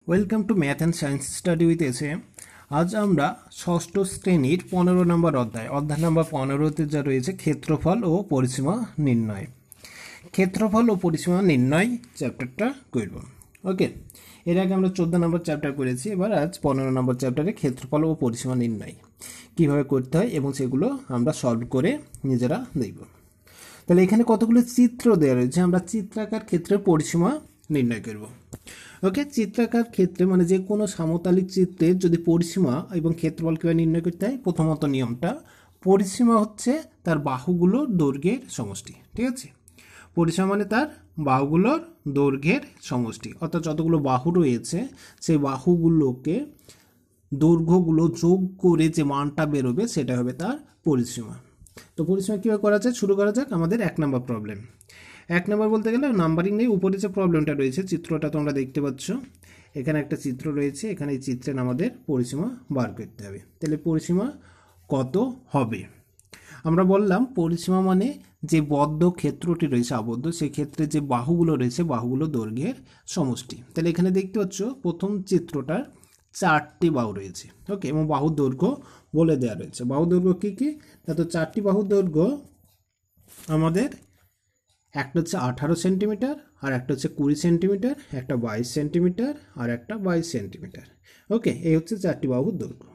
Welcome to math and science study with এসে। আজ আমরা ষষ্ঠ শ্রেণীর 15 নম্বর অধ্যায় নম্বর 15তে যা রয়েছে ক্ষেত্রফল ও পরিসীমা নির্ণয়। ক্ষেত্রফল ও পরিসীমা নির্ণয় চ্যাপ্টারটা করব। ওকে, এর আগে আমরা 14 নম্বর চ্যাপ্টার করেছি, এবার আজ 15 নম্বর চ্যাপ্টারে ক্ষেত্রফল ও পরিসীমা নির্ণয় কীভাবে করতে হয় এবং সেগুলো আমরা সলভ করে নিজেরা দেখব। তাহলে এখানে কতগুলো চিত্র দেওয়া রয়েছে, আমরা চিত্রাকার ক্ষেত্রে পরিসীমা নির্ণয় করব। ওকে, চিত্রাকার ক্ষেত্রে মানে যে কোনো সামতালিক চিত্রের যদি পরিসীমা এবং ক্ষেত্রফল কীভাবে নির্ণয় করতে হয়, প্রথমত নিয়মটা পরিসীমা হচ্ছে তার বাহুগুলোর দৈর্ঘ্যের সমষ্টি। ঠিক আছে, পরিসীমা মানে তার বাহুগুলোর দৈর্ঘ্যের সমষ্টি, অর্থাৎ যতগুলো বাহু রয়েছে সেই বাহুগুলোকে দৈর্ঘ্যগুলো যোগ করে যে মানটা বেরোবে সেটা হবে তার পরিসীমা। তো পরিসীমা কীভাবে করা যায়, শুরু করা যাক। আমাদের 1 নম্বর প্রবলেম। 1 নম্বর বলতে গেলে নাম্বারিং নেই, উপরে যে প্রবলেমটা রয়েছে চিত্রটা তোমরা দেখতে পাচ্ছ, এখানে একটা চিত্র রয়েছে, এখানে এই চিত্রে আমাদের পরিসীমা বার করতে হবে। তাহলে পরিসীমা কত হবে? আমরা বললাম পরিসীমা মানে যে বদ্ধ ক্ষেত্রটি রয়েছে আবদ্ধ, সেই ক্ষেত্রে যে বাহুগুলো রয়েছে বাহুগুলো দৈর্ঘ্যের সমষ্টি। তাহলে এখানে দেখতে পাচ্ছ প্রথম চিত্রটার 4টি বাহু রয়েছে। ওকে, এবং বাহুর দৈর্ঘ্য বলে দেওয়া রয়েছে। বাহুর দৈর্ঘ্য কী কী? তো 4টি বাহুর দৈর্ঘ্য আমাদের একটা হচ্ছে 18 সেন্টিমিটার, আর একটা হচ্ছে 20 সেন্টিমিটার, একটা 22 সেন্টিমিটার, আর একটা 22 সেন্টিমিটার। ওকে, এই হচ্ছে 4টি বাহুর দৈর্ঘ্য।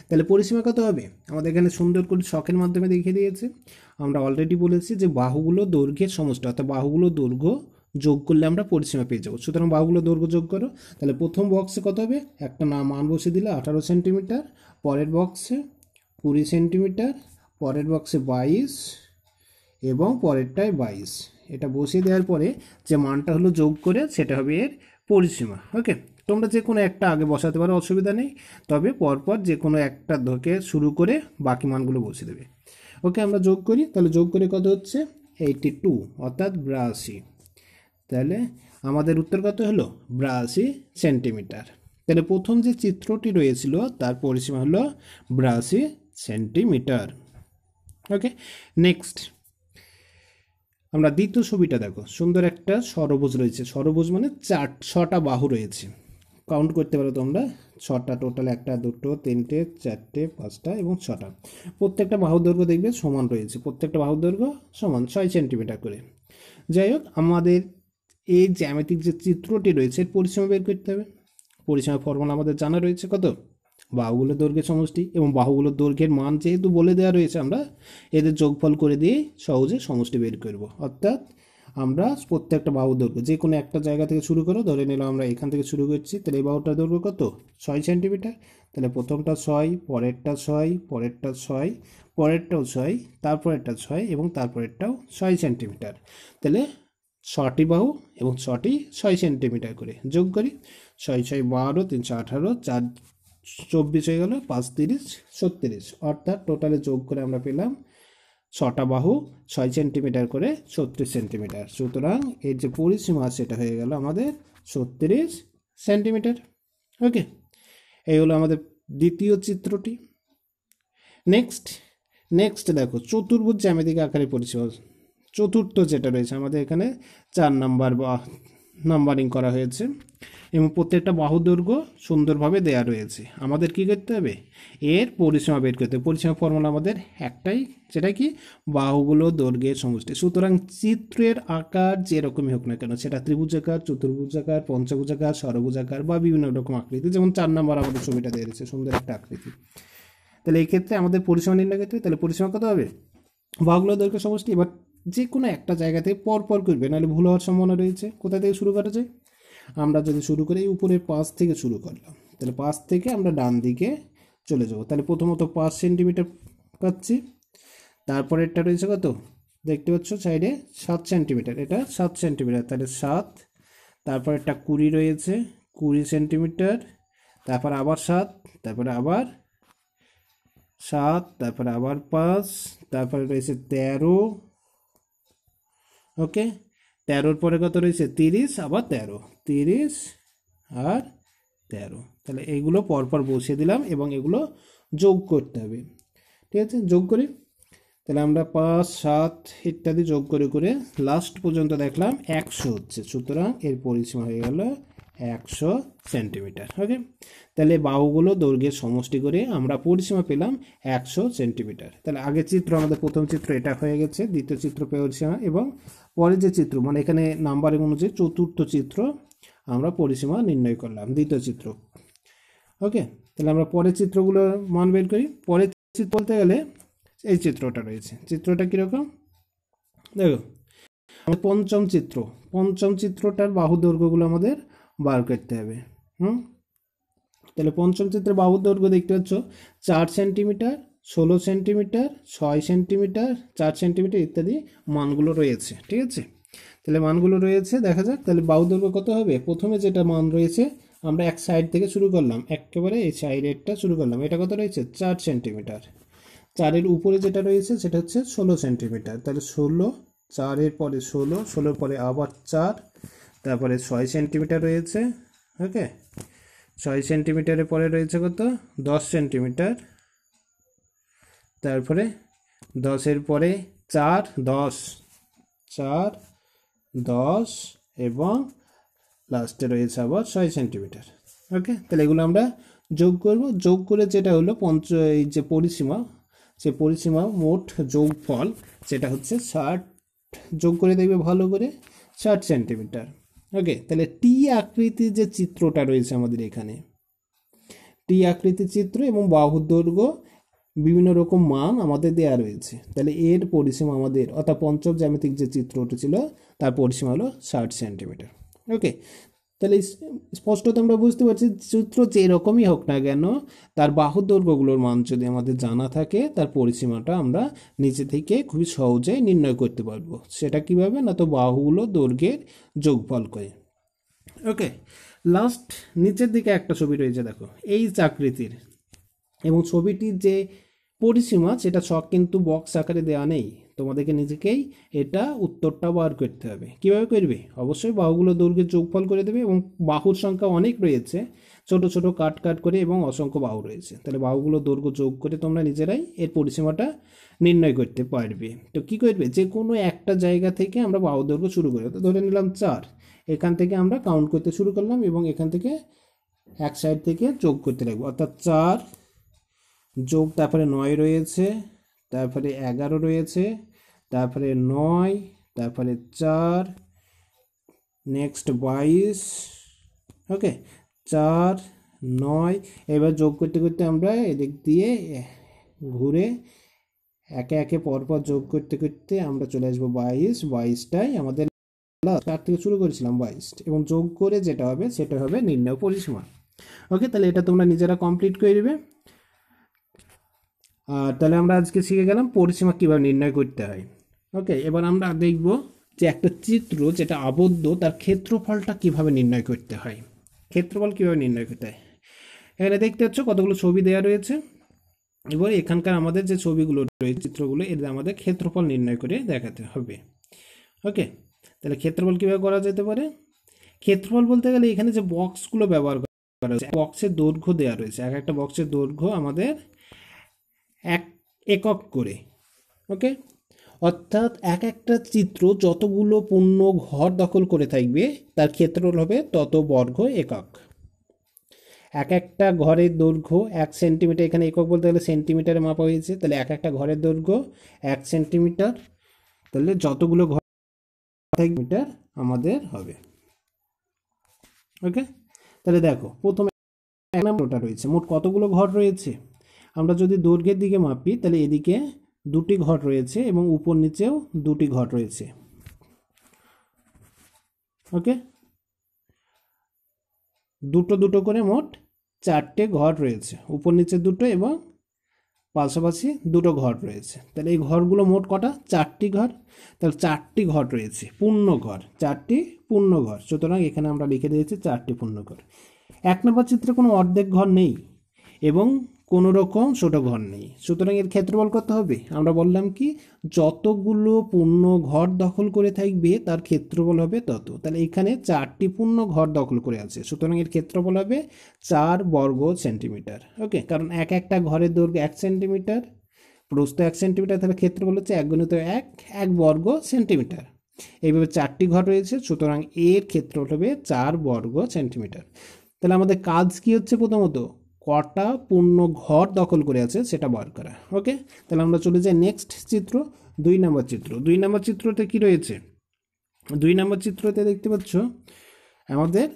তাহলে পরিসীমা কত হবে? আমাদের এখানে সুন্দর করে ছকের মাধ্যমে দেখিয়ে দিয়েছে। আমরা অলরেডি বলেছি যে বাহুগুলো দৈর্ঘ্যের সমষ্টি, অর্থাৎ বাহুগুলো দৈর্ঘ্য যোগ করলে আমরা পরিসীমা পেয়ে যাবো। সুতরাং বাহুগুলো দৈর্ঘ্য যোগ করো। তাহলে প্রথম বক্সে কত হবে? একটা মান বসে দিলে 18 সেন্টিমিটার, পরের বক্সে 20 সেন্টিমিটার, পরের বক্সে 22 এবং পরেরটায় 22। এটা বসিয়ে দেওয়ার পরে যে মানটা হলো যোগ করে সেটা হবে এর পরিসীমা। ওকে, তোমরা যে কোনো একটা আগে বসাতে পারো, অসুবিধা নেই, তবে পরপর যে কোনো একটা থেকে শুরু করে বাকি মানগুলো বসিয়ে দেবে। ওকে, আমরা যোগ করি। তাহলে যোগ করে কত হচ্ছে? 82, অর্থাৎ 82। তাহলে আমাদের উত্তর কত হলো? 82 সেন্টিমিটার। তাহলে প্রথম যে চিত্রটি রয়েছিল তার পরিসীমা হলো 82 সেন্টিমিটার। ওকে, নেক্সট আমরা দ্বিতীয় ছবিটা দেখো। সুন্দর একটা ষড়ভুজ রয়েছে। ষড়ভুজ মানে 6টা বাহু রয়েছে। কাউন্ট করতে পারো তোমরা, 6টা টোটাল, 1, 2, 3, 4, 5টা এবং 6টা। প্রত্যেকটা বাহুর দৈর্ঘ্য দেখবে সমান রয়েছে, প্রত্যেকটা বাহুর দৈর্ঘ্য সমান 6 সেন্টিমিটার করে। যাই হোক, আমাদের এই জ্যামিতিক যে চিত্রটি রয়েছে এর পরিসীমা বের করতে হবে। পরিসীমা ফর্মুলা আমাদের জানা রয়েছে, কত? বাহুগুলোর দৈর্ঘ্যের সমষ্টি, এবং বাহুগুলোর দৈর্ঘ্যের মান যেহেতু বলে দেওয়া রয়েছে আমরা এদের যোগফল করে দিয়ে সহজে সমষ্টি বের করব। অর্থাৎ আমরা প্রত্যেকটা বাহুর দৈর্ঘ্য যে কোনো একটা জায়গা থেকে শুরু করো, ধরে নিলাম আমরা এখান থেকে শুরু করছি, তাহলে এই বাহুটার দৈর্ঘ্য কত? 6 সেন্টিমিটার। তাহলে প্রথমটা 6, পরেরটা 6, পরেরটা 6, পরেরটাও 6, তারপরেরটা 6 এবং তারপরেরটাও 6 সেন্টিমিটার। তাহলে 6টি বাহু এবং 6টি 6 সেন্টিমিটার করে যোগ করি। 6, 6, 12, 318, 4, 24 হয়ে গেল, 5, 30, 36, অর্থাৎ টোটালে যোগ করে আমরা পেলাম 6টা বাহু 6 সেন্টিমিটার করে 36 সেন্টিমিটার। সুতরাং এর যে পরিসীমা সেটা হয়ে গেল আমাদের 36 সেন্টিমিটার। ওকে, এই হলো আমাদের দ্বিতীয় চিত্রটি। নেক্সট দেখো চতুর্ভুজ জ্যামিতিক আকারে পরিসীমা। চতুর্থ যেটা রয়েছে আমাদের এখানে 4 নাম্বার বা নাম্বারিং করা হয়েছে এবং প্রত্যেকটা বাহু দৈর্ঘ্য সুন্দরভাবে দেয়া রয়েছে। আমাদের কি করতে হবে? এর পরিসীমা বের করতে হবে। পরিসীমা ফর্মুলা আমাদের একটাই, সেটা কি? বাহুগুলো দৈর্ঘ্যের সমষ্টি। সুতরাং চিত্রের আকার যেরকমই হোক না কেন, সেটা ত্রিভুজাকার, চতুর্ভুজাকার, পঞ্চভুজাকার, ষড়ভুজাকার বা বিভিন্ন রকম আকৃতি, যেমন 4 নাম্বার আমাদের ছবিটা দেওয়া রয়েছে, সুন্দর একটা আকৃতি। তাহলে এই ক্ষেত্রে আমাদের পরিসীমা নির্ণয় করতে হবে। তাহলে পরিসীমা কত হবে? বাহুগুলো দৈর্ঘ্য সমষ্টি। এবার যে কোনো একটা জায়গা থেকে পরপর করবে, নাহলে ভুল হওয়ার সম্ভাবনা রয়েছে। কোথা থেকে শুরু করা যায়? আমরা যদি শুরু করি এই উপরের 5 থেকে শুরু করলাম, তাহলে 5 থেকে আমরা ডান দিকে চলে যাব। তাহলে প্রথমত 5 সেন্টিমিটার পাচ্ছি, তারপরেরটা রয়েছে কত? দেখতে পাচ্ছ সাইডে 7 সেন্টিমিটার, এটা 7 সেন্টিমিটার, তাহলে 7, তারপরেরটা 20 রয়েছে, 20 সেন্টিমিটার, তারপর আবার 7, তারপরে আবার 7, তারপরে আবার 5, তারপরে রয়েছে 13। ওকে, 13-র পরে কত রয়েছে? 30, আবার 13, 30 আর 13। তাহলে এইগুলো পরপর বসিয়ে দিলাম এবং এগুলো যোগ করতে হবে। ঠিক আছে, যোগ করি। তাহলে আমরা 5, 7 ইত্যাদি যোগ করে করে লাস্ট পর্যন্ত দেখলাম 100 হচ্ছে। সুতরাং এর পরিসীমা হয়ে গেল 100 সেন্টিমিটার। ওকে, তাহলে বাহুগুলো দৈর্ঘ্যের সমষ্টি করে আমরা পরিসীমা পেলাম 100 সেন্টিমিটার। তাহলে আগের চিত্র আমাদের প্রথম চিত্র এটা হয়ে গেছে, দ্বিতীয় চিত্র পরিসীমা, এবং পরের যে চিত্র মানে এখানে নাম্বারিং অনুযায়ী চতুর্থ চিত্র আমরা পরিসীমা নির্ণয় করলাম, দ্বিতীয় চিত্র। ওকে, তাহলে আমরা পরের চিত্রগুলো মান বের করি। পরের চিত্র বলতে গেলে এই চিত্রটা রয়েছে। চিত্রটা কীরকম দেখো, পঞ্চম চিত্র, পঞ্চম চিত্রটার বাহু দৈর্ঘ্যগুলো আমাদের বার করতে হবে। তাহলে পঞ্চম চিত্রের বাহুর দৈর্ঘ্য দেখতে পাচ্ছ 4 সেন্টিমিটার, 16 সেন্টিমিটার, 6 সেন্টিমিটার, 4 সেন্টিমিটার ইত্যাদি মানগুলো রয়েছে। ঠিক আছে, তাহলে মানগুলো রয়েছে, দেখা যাক তাহলে বাহু দৈর্ঘ্য কত হবে। প্রথমে যেটা মান রয়েছে আমরা এক সাইড থেকে শুরু করলাম, একেবারে এই সাইডেরটা শুরু করলাম, এটা কত রয়েছে 4 সেন্টিমিটার। 4-এর উপরে যেটা রয়েছে সেটা হচ্ছে 16 সেন্টিমিটার। তাহলে 16, 4-এর পরে 16, 16 পরে আবার 4, তারপরে 6 সেন্টিমিটার রয়েছে। ওকে, 6 সেন্টিমিটারের পরে রয়েছে কত 10 সেন্টিমিটার, তারপরে 10-এর পরে 4, 10, 4, 10 এবং লাস্টে রয়েছে আবার 6 সেন্টিমিটার। ওকে, তাহলে এগুলো আমরা যোগ করব, যোগ করে যেটা হলো এই যে পরিসীমা, সে পরিসীমা মোট যোগফল যেটা হচ্ছে 60, যোগ করে দেখবে ভালো করে 60 সেন্টিমিটার। ওকে, তাহলে টি আকৃতির যে চিত্রটা রয়েছে আমাদের এখানে, টি আকৃতির চিত্র এবং বাহুর দৈর্ঘ্য বিভিন্ন রকম মান আমাদের দেয়া রয়েছে। তাহলে এর পরিসীমা আমাদের, অর্থাৎ পঞ্চম জ্যামিতিক যে চিত্রটা ছিল তার পরিসীমা হলো 60 সেন্টিমিটার। ওকে, তাহলে স্পষ্টত আমরা বুঝতে পারছি চিত্র যেরকমই হোক না কেন তার বাহুর দৈর্ঘ্যগুলোর মান যদি আমাদের জানা থাকে তার পরিসীমাটা আমরা নিচে থেকে খুবই সহজেই নির্ণয় করতে পারবো। সেটা কিভাবে না, তো বাহুগুলো দৈর্ঘ্যের যোগফল করে। ওকে, লাস্ট নিচের দিকে একটা ছবি রয়েছে দেখো, এই আকৃতির, এবং ছবিটির যে পরিসীমা সেটা সব কিন্তু বক্স আকারে দেওয়া নেই, তোমাদেরকে নিজেকেই এটা উত্তরটা বার করতে হবে। কিভাবে করবে, অবশ্যই বাহুগুলো দৈর্ঘ্যের যোগফল করে দেবে, এবং বাহুর সংখ্যা অনেক রয়েছে, ছোট ছোট কাট কাট করে, এবং অসংখ্য বাহু রয়েছে। তাহলে বাহুগুলো দৈর্ঘ্য যোগ করে তোমরা নিজেরাই এর পরিসীমাটা নির্ণয় করতে পারবে। তো কি করবে, যে কোনো একটা জায়গা থেকে আমরা বাহু দৈর্ঘ্য শুরু করি, ধরে নিলাম 4, এখান থেকে আমরা কাউন্ট করতে শুরু করলাম এবং এখান থেকে এক সাইড থেকে যোগ করতে লাগবো, অর্থাৎ 4 যোগ, তারপরে 9 রয়েছে, তারপরে 11 রয়েছে, তারপরে 9, তারপরে 4, নেক্সট 22। ওকে, 4, 9, এবার যোগ করতে করতে আমরা এদিক দিয়ে ঘুরে একে একে পরপর যোগ করতে করতে আমরা চলে আসবো 22, 22টাই আমাদের তার থেকে শুরু করেছিলাম 22, এবং যোগ করে যেটা হবে সেটা হবে নির্ণয় পরিসীমা। ওকে, তাহলে এটা তোমরা নিজেরা কমপ্লিট করে দেবে। আর তাহলে আমরা আজকে শিখে গেলাম পরিসীমা কীভাবে নির্ণয় করতে হয়। ওকে, এবার আমরা দেখব যে একটা চিত্র যেটা আবদ্ধ তার ক্ষেত্রফলটা কিভাবে নির্ণয় করতে হয়। ক্ষেত্রফল কিভাবে নির্ণয় করতে হয়, এখানে দেখতে পাচ্ছ কতগুলো ছবি দেওয়া রয়েছে। এবার এখানকার আমাদের যে ছবিগুলো রয়েছে, চিত্রগুলো, এদের আমাদের ক্ষেত্রফল নির্ণয় করে দেখাতে হবে। ওকে, তাহলে ক্ষেত্রফল কীভাবে করা যেতে পারে, ক্ষেত্রফল বলতে গেলে এখানে যে বক্সগুলো ব্যবহার করা হয়েছে, বক্সের দৈর্ঘ্য দেওয়া রয়েছে, এক একটা বক্সের দৈর্ঘ্য আমাদের একক করে। ওকে, অর্থাৎ এক একটা চিত্র যতগুলো পূর্ণ ঘর দখল করে থাকবে তার ক্ষেত্রফল হবে তত বর্গ একক। এক একটা ঘরের দৈর্ঘ্য 1 সেন্টিমিটার, এখানে একক বলতে গেলে সেন্টিমিটারে মাপা হয়েছে, তাহলে এক একটা ঘরের দৈর্ঘ্য 1 সেন্টিমিটার, তাহলে যতগুলো ঘর মিটার আমাদের হবে। ওকে, তাহলে দেখো প্রথমে এক নম্বরটা রয়েছে, মোট কতগুলো ঘর রয়েছে। আমরা যদি দৈর্ঘ্যের দিকে মাপি তাহলে এদিকে 2টি ঘর রয়েছে এবং উপর নিচেও 2টি ঘর রয়েছে। ওকে, দুটো দুটো করে মোট 4টে ঘর রয়েছে, উপর নিচে 2টো এবং পাশাপাশি 2টো ঘর রয়েছে। তাহলে এই ঘরগুলো মোট কটা, 4টি ঘর। তাহলে 4টি ঘর রয়েছে, পূর্ণ ঘর 4টি পূর্ণ ঘর, সুতরাং এখানে আমরা লিখে দিয়েছি 4টি পূর্ণ ঘর। 1 নম্বর চিত্রে কোনো অর্ধেক ঘর নেই এবং কোনো রকম ছোট ঘর নেই, সুতরাং এর ক্ষেত্রফল কত হবে, আমরা বললাম কি যতগুলো পূর্ণ ঘর দখল করে থাকবে তার ক্ষেত্রফল হবে তত। তাহলে এখানে 4টি পূর্ণ ঘর দখল করে আছে, সুতরাং এর ক্ষেত্রফল হবে 4 বর্গ সেন্টিমিটার। ওকে, কারণ এক একটা ঘরের দৈর্ঘ্য 1 সেন্টিমিটার, প্রস্থ 1 সেন্টিমিটার, তাহলে ক্ষেত্রফল হচ্ছে 1 × 1 1 বর্গ সেন্টিমিটার। এইভাবে 4টি ঘর রয়েছে, সুতরাং এর ক্ষেত্রফল হবে 4 বর্গ সেন্টিমিটার। তাহলে আমাদের কাজ কি হচ্ছে, প্রথমত কটা পূর্ণ ঘর দখল করে আছে সেটা বার করা। ওকে, তাহলে আমরা চলে যাই নেক্সট চিত্র, 2 নম্বর চিত্র। 2 নম্বর চিত্রতে কি রয়েছে? 2 নম্বর চিত্রতে দেখতে পাচ্ছ আমাদের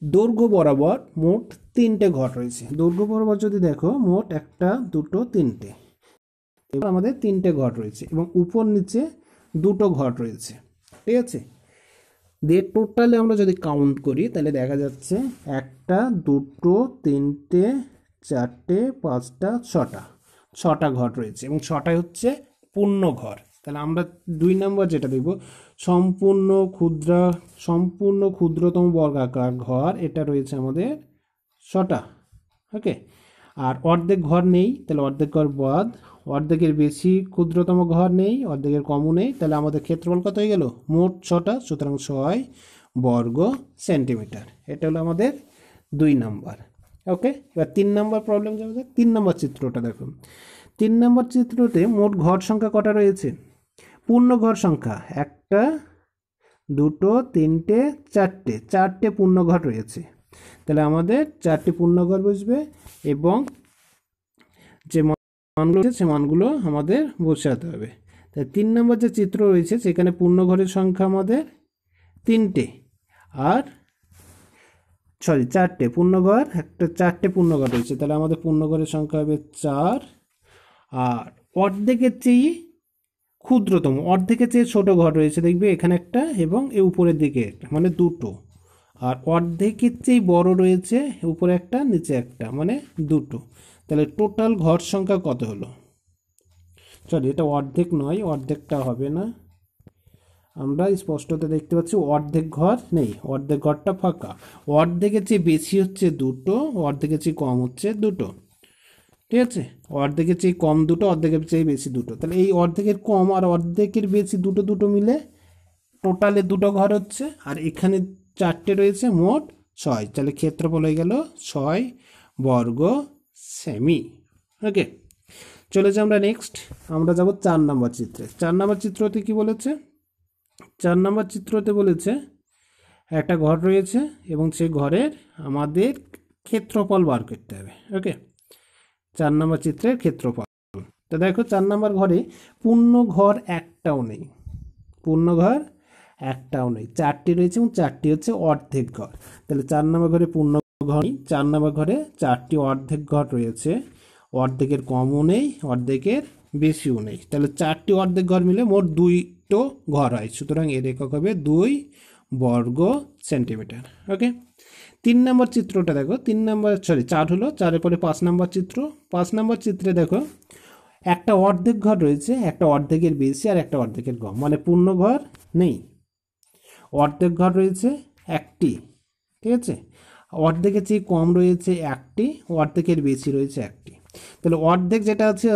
দৈর্ঘ্য বরাবর মোট 3টে ঘর রয়েছে। দৈর্ঘ্য বরাবর যদি দেখো মোট 1 2 3টে, এবার আমাদের 3টে ঘর রয়েছে এবং উপর নিচে 2টো ঘর রয়েছে। ঠিক আছে, দিয়ে টোটালে আমরা যদি কাউন্ট করি তাহলে দেখা যাচ্ছে 1 2 3টে 4টে 5টা 6টা ঘর রয়েছে এবং 6টাই হচ্ছে পূর্ণ ঘর। তাহলে আমরা 2 নম্বর যেটা দেখব, সম্পূর্ণ ক্ষুদ্রতম বর্গাকার ঘর, এটা রয়েছে আমাদের 6টা। ওকে, আর অর্ধেক ঘর নেই, তাহলে অর্ধেক ঘর বাদ, অর্ধেকের বেশি ক্ষুদ্রতম ঘর নেই, অর্ধেকের কমও নেই, তাহলে আমাদের ক্ষেত্রফল কত হয়ে গেল? মোট 6টা, সুতরাং 6 বর্গ সেন্টিমিটার। এটা হলো আমাদের 2 নম্বর। ওকে, এবার 3 নম্বর প্রবলেম যাওয়া যাক। 3 নম্বর চিত্রটা দেখুন। 3 নম্বর চিত্রতে মোট ঘর সংখ্যা কটা রয়েছে? পূর্ণ ঘর সংখ্যা 1 2 3টে 4টে পূর্ণ ঘর রয়েছে। তাহলে আমাদের 4টি পূর্ণ ঘর বসবে এবং যে মানগুলো রয়েছে সে মানগুলো আমাদের বসাতে হবে। তাই 3 নম্বর যে চিত্র রয়েছে সেখানে পূর্ণ ঘরের সংখ্যা আমাদের 3টে, আর 4টে পূর্ণ ঘর, 4টে পূর্ণ ঘর রয়েছে। তাহলে আমাদের পূর্ণ ঘরের সংখ্যা হবে 4, আর অর্ধেকের চেয়ে ক্ষুদ্রতম, অর্ধেকের চেয়ে ছোট ঘর রয়েছে, দেখবে এখানে একটা এবং এই উপরের দিকে একটা, মানে 2টো। আর অর্ধেকের চেয়ে বড় রয়েছে, উপরে একটা নিচে একটা, মানে 2টো। তাহলে টোটাল ঘর সংখ্যা কত হলো? সরি, এটা অর্ধেক নয়, অর্ধেকটা হবে না। আমরা স্পষ্টত দেখতে পাচ্ছি অর্ধেক ঘর নেই, অর্ধেক ঘরটা ফাঁকা। অর্ধেকের চেয়ে বেশি হচ্ছে 2টো, অর্ধেকের চেয়ে কম হচ্ছে 2টো। ঠিক আছে, অর্ধেকের চেয়ে কম 2টো, অর্ধেকের চেয়ে বেশি 2টো। তাহলে এই অর্ধেকের কম আর অর্ধেকের বেশি 2টো মিলে টোটালে 2টো ঘর হচ্ছে, আর এখানে 4টে রয়েছে, মোট 6। তাহলে ক্ষেত্রফল হয়ে গেল 6 বর্গ সেমি। ওকে, চলে যাই আমরা নেক্সট, আমরা যাব 4 নম্বর চিত্রে। 4 নম্বর চিত্রতে কি বলেছে? 4 নম্বর চিত্রতে বলেছে একটা ঘর রয়েছে এবং সেই ঘরের আমাদের ক্ষেত্রফল বার করতে হবে। ওকে, 4 নম্বর চিত্রের ক্ষেত্রফল। তো দেখো 4 নম্বর ঘরে পূর্ণ ঘর একটাও নেই, পূর্ণ ঘর একটাও নেই, 4টি রয়েছে এবং 4টি হচ্ছে অর্ধেক ঘর। তাহলে 4 নম্বর ঘরে পূর্ণ ঘর নেই, 4 নম্বর ঘরে 4টি অর্ধেক ঘর রয়েছে, অর্ধেকের কমও নেই, অর্ধেকের বেশিও নেই। তাহলে 4টি অর্ধেক ঘর মিলে মোট 2টো ঘর হয়, সুতরাং এর একক হবে 2 বর্গ সেন্টিমিটার। ওকে, 3 নম্বর চিত্রটা দেখো। 4 হলো, 4-এর পরে 5 নম্বর চিত্র। 5 নম্বর চিত্রে দেখো একটা অর্ধেক ঘর রয়েছে, একটা অর্ধেকের বেশি আর একটা অর্ধেকের কম, মানে পূর্ণ ঘর নেই। অর্ধেক ঘর রয়েছে একটি, ঠিক আছে, অর্ধেকের চেয়ে কম রয়েছে একটি, অর্ধেকের বেশি রয়েছে একটি। তাহলে অর্ধেক যেটা হচ্ছে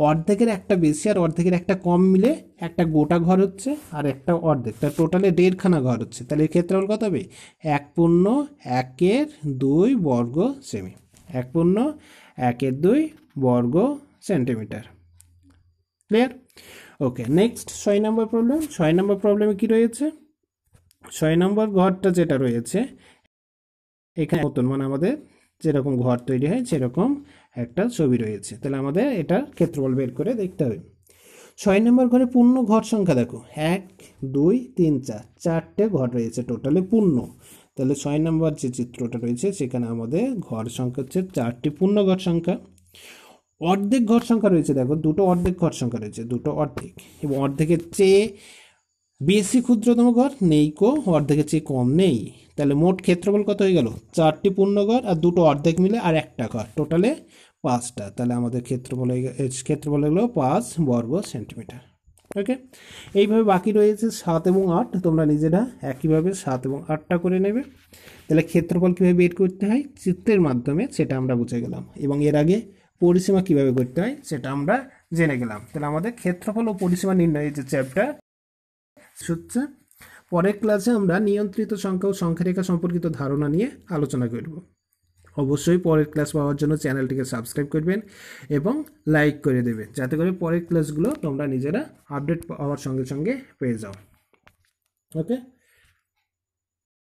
অর্ধেকের একটা বেশি আর অর্ধেকের একটা কম মিলে একটা গোটা ঘর হচ্ছে, আর একটা অর্ধেক, তার টোটালে 1.5খানা ঘর হচ্ছে। তাহলে এর ক্ষেত্রফল কত হবে? 1/1/2 বর্গ সেমি, 1/1/2 বর্গ সেন্টিমিটার। ক্লিয়ার? ওকে, নেক্সট 6 নম্বর প্রবলেম। 6 নম্বর প্রবলেমে কি রয়েছে? 6 নম্বর ঘরটা যেটা রয়েছে এখানে মতন, মানে আমাদের যেরকম ঘর তৈরি হয় সেরকম একটা ছবি রয়েছে। তাহলে আমাদের এটার ক্ষেত্রফল বের করে দেখতে হবে। 6 নম্বর ঘরে পূর্ণ ঘর সংখ্যা দেখো 1 2 3 4, 4টে ঘর রয়েছে টোটালে পূর্ণ। তাহলে 6 নম্বর যে চিত্রটা রয়েছে সেখানে আমাদের ঘর সংখ্যা হচ্ছে 4টি পূর্ণ ঘর সংখ্যা। অর্ধেক ঘর সংখ্যা রয়েছে দেখো, 2টো অর্ধেক ঘর সংখ্যা রয়েছে, 2টো অর্ধেক, এবং অর্ধেকের চেয়ে বেশি ক্ষুদ্রতম ঘর নেই, অর্ধেকের চেয়ে কম নেই। তাহলে মোট ক্ষেত্রফল কত হয়ে গেল? 4টি পূর্ণ ঘর আর 2টো অর্ধেক মিলে আর একটা ঘর, টোটালে 5টা। তাহলে আমাদের ক্ষেত্রফল হলো 5 বর্গ সেন্টিমিটার। ওকে, এইভাবে বাকি রয়েছে 7 এবং 8, তোমরা নিজেরা একইভাবে 7 এবং 8টা করে নেবে। তাহলে ক্ষেত্রফল কীভাবে বের করতে হয় চিত্রের মাধ্যমে সেটা আমরা বুঝে গেলাম, এবং এর আগে পরিসীমা কীভাবে করতে হয় সেটা আমরা জেনে গেলাম। তাহলে আমাদের ক্ষেত্রফল ও পরিসীমা নির্ণয়ের যে চ্যাপ্টার হচ্ছে, পরের ক্লাসে আমরা নিয়ন্ত্রিত সংখ্যা ও সংখ্যারেখা সম্পর্কিত ধারণা নিয়ে আলোচনা করব। অবশ্যই পরের ক্লাস পাওয়ার জন্য চ্যানেলটিকে সাবস্ক্রাইব করবেন এবং লাইক করে দেবেন, যাতে করে পরের ক্লাসগুলো তোমরা নিজেরা আপডেট পাওয়ার সঙ্গে সঙ্গে পেয়ে যাও। ওকে।